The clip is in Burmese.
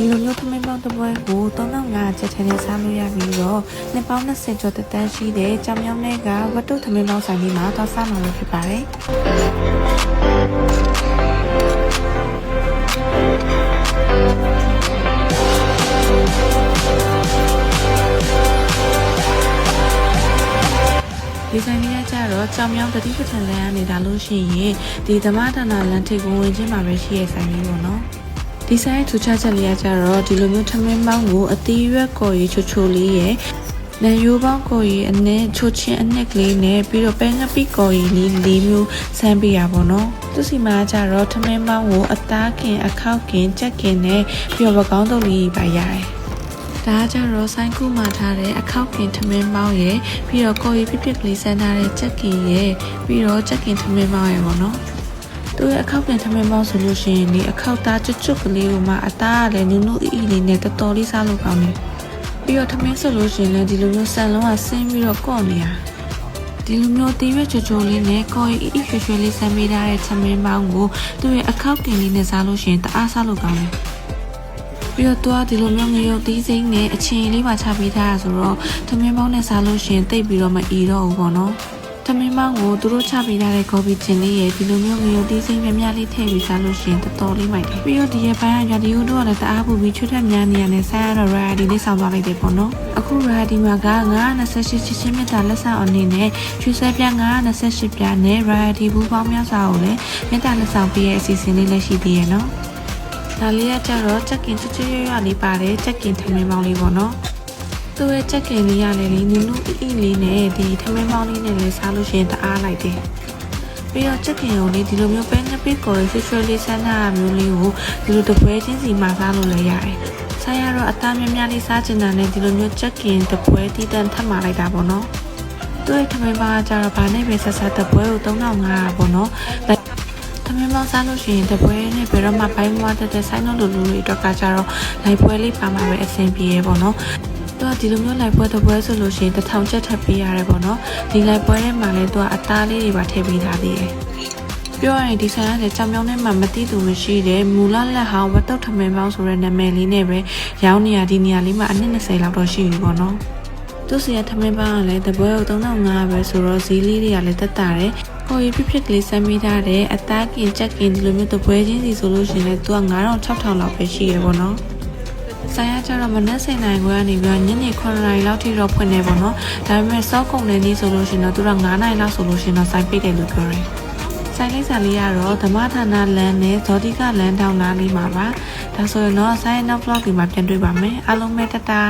ဒီလိုမျိုးသမင်းပေါင်းတစ်ပွဲကို3500ကျပ်ထဲနဲ့စားလို့ရပြီးတော့နှစ်ပေါင်း20ကျော်တန်းရှိတဲ့ကြောင်မြောင်းတွေကဝတ္ထုသမင်းပေါင်းဆိုင်လေးမှာသွားစားမှာလို့ဖြစ်ပါတယ်ဒီဆိုင်လေးကကြတော့ကြောင်မြောင်းတတိပဌာန်လမ်းကနေဒါလို့ရှိရင်ဒီဓမ္မဒါနလမ်းထိပ်ကိုဝင်ချင်းမှာပဲရှိရဆိုင်လေးပေါ့နော်ဒီဆိုင်ထူးခြားချက်လေးကကြတော့ဒီလိုမျိုးထမင်းပေါင်းကိုအသီးရွက်ကော်ရီချိုချိုလေးရဲ့နံရိုးပေါင်းကော်ရီအနဲ့ချိုချင်းအနက်ကလေးနဲ့ပြီးတော့ပဲငပိကော်ရီလေးမျိုးဆန်းပေးရပါတော့သူစီမှာကြတော့ထမင်းပေါင်းကိုအသားခင်အခောက်ခင်ကြက်ခင်နဲ့ပြီးတော့ပကောင်းတုပ်လေးပါရတယ်ဒါကြတော့ဆိုင်ကူမှာထားတဲ့အခောက်ခင်ထမင်းပေါင်းရဲ့ပြီးတော့ကော်ရီပြပြကလေးဆန်းထားတဲ့ကြက်ခင်ရဲ့ပြီးတော့ကြက်ခင်ထမင်းပေါင်းရဲ့ပေါ့နော်သူရဲ့အခောက်ပြန်ထမင်းပေါင်းဆိုလို့ရှိရင်ဒီအခောက်သားကျွတ်ကျွတ်ကလေးကိုမှအသားကလည်းနုနုအီအီလေးနဲ့တော်တော်လေးစားလို့ကောင်းတယ်ပြီးတော့ထမင်းဆိုလို့ရှိရင်လည်းဒီလိုမျိုးဆန်လုံးကဆင်းပြီးတော့ကော့နေရဒီလိုမျိုးတီးရွက်ချိုချိုလေးနဲ့ကော်ရီအီရွှေရွှေလေးဆန်းပေးထားတဲ့ထမင်းပေါင်းကိုသူရဲ့အခောက်ခင်လေးနဲ့စားလို့ရှိရင်တအားစားလို့ကောင်းတယ်ပြီးတော့သူကဒီလိုမျိုးငရုတ်သီးစိမ့်နဲ့အချင်းလေးပါချပေးထားတာဆိုတော့ထမင်းပေါင်းနဲ့စားလို့ရှိရင်တိတ်ပြီးတော့မအီတော့ဘူးပေါ့နော်သမင်းမောင်ကိုသူတို့ချပေးထားတဲ့ကော်ဖီချင်းလေးရဲ့ဒီလိုမျိုးငရုတ်သီးစိမ့်များများလေးထည့်ပြီးစားလို့ရှိရင်တော်တော်လေးမိုက်တယ်ပြီးတော့ဒီရဲ့ပိုင်းကရာဒီယိုတို့ကလည်းတအားပူပြီးချွတ်ထက်များနေရတဲ့ဆိုင်ရတော့ variety လေးဆောင်သွားလိုက်တယ်ပေါ့နော်အခု variety မှာက928ချစ်ချင်းမြတ်တာလက်ဆောင်အနေနဲ့ရွှေစဲပြ928ပြားနဲ့ variety ဘူးပေါင်းများစွာကိုလည်းမြတ်တာလက်ဆောင်ပေးရဲ့အစီအစဉ်လေးလည်းရှိသေးရဲ့နော်ဒါလေးကကြတော့ချက်ကင်ချွတ်ချွတ်ရွရွလေးပါတယ်ချက်ကင်ထမင်းမောင်လေးပေါ့နော်သူ့ရဲ့ချက်ကင်လေးရလေနူနူအီလေးနဲ့ဒီထမင်းပေါင်းလေးနဲ့လည်းစားလို့ရှိရင်တအားလိုက်တယ်ပြီးတော့ချက်ကင်ကိုလေးဒီလိုမျိုးပဲငပိကော်ရီဆွဆွလေးဆန်းတာမျိုးလေးကိုဒီလိုတပွဲချင်းစီမှာစားလို့လည်းရတယ်ဆိုင်ရတော့အသားများများလေးစားချင်တာနဲ့ဒီလိုမျိုးချက်ကင်တပွဲတီးတန်းထပ်มาလိုက်တာပေါ့နော်သူ့ရဲ့ထမင်းပေါင်းကကြတော့ဗာနဲ့ပဲဆက်ဆက်တပွဲကို3500ပေါ့နော်သမင်းပေါင်းစားလို့ရှိရင်တပွဲနဲ့ဘယ်တော့မှပိုင်းမွားတဲ့ဆိုင်လုံးလိုလိုတွေအတွက်ကကြတော့လိုက်ပွဲလေးပါမှာပဲအဆင်ပြေရပေါ့နော်တော့ဒီလိုမျိုးလိုက်ပွဲတစ်ပွဲဆိုလို့ရှိရင်1000ကျပ်ထပ်ပေးရတယ်ပေါ့နော်ဒီလိုက်ပွဲထဲမှာလည်းသူကအသားလေးတွေပါထည့်ပေးထားသေးတယ်ပြောရရင်ဒီဆိုင်ကလည်းကြောင်မြောင်းထဲမှာမတိသူမရှိတဲ့မူလလက်ဟောင်းဝတ်တုတ်ထမင်းပေါင်းဆိုတဲ့နာမည်လေးနဲ့ပဲရောင်းနေရဒီနေရာလေးမှာအနည်း20လောက်တော့ရှိပြီပေါ့နော်သူစီရထမင်းပေါင်းကလည်းတပွဲကို3500ပဲဆိုတော့ဈေးလေးတွေကလည်းတက်တာတယ်ဟိုရပြပြကလေးစမ်းပေးထားတဲ့အသားကင်ချက်ကင်ဒီလိုမျိုးတပွဲချင်းစီဆိုလို့ရှိရင်လည်းသူက9000 6000လောက်ပဲရှိရပေါ့နော်ဆိုင်ရကြတော့မနက်7:00နာရီခွဲကနေပြီးညနေ9:00နာရီလောက်ထိတော့ဖွင့်နေပေါ့နော်ဒါပေမဲ့စောကုန်တဲ့နေ့ဆိုလို့ရှိရင်တော့သူက9:00နာရီလောက်ဆိုလို့ရှိရင်တော့ဆိုင်ပိတ်တယ်လို့ပြောတယ်ဆိုင်လိပ်စာလေးကတော့ဓမ္မဌာနလမ်းနဲ့ဇောတိကလမ်းတောင်နားလေးမှာပါဒါဆိုရင်တော့ဆိုင်နောက် vlog ဒီမှာပြန်တွေ့ပါမယ်အားလုံးပဲတတာ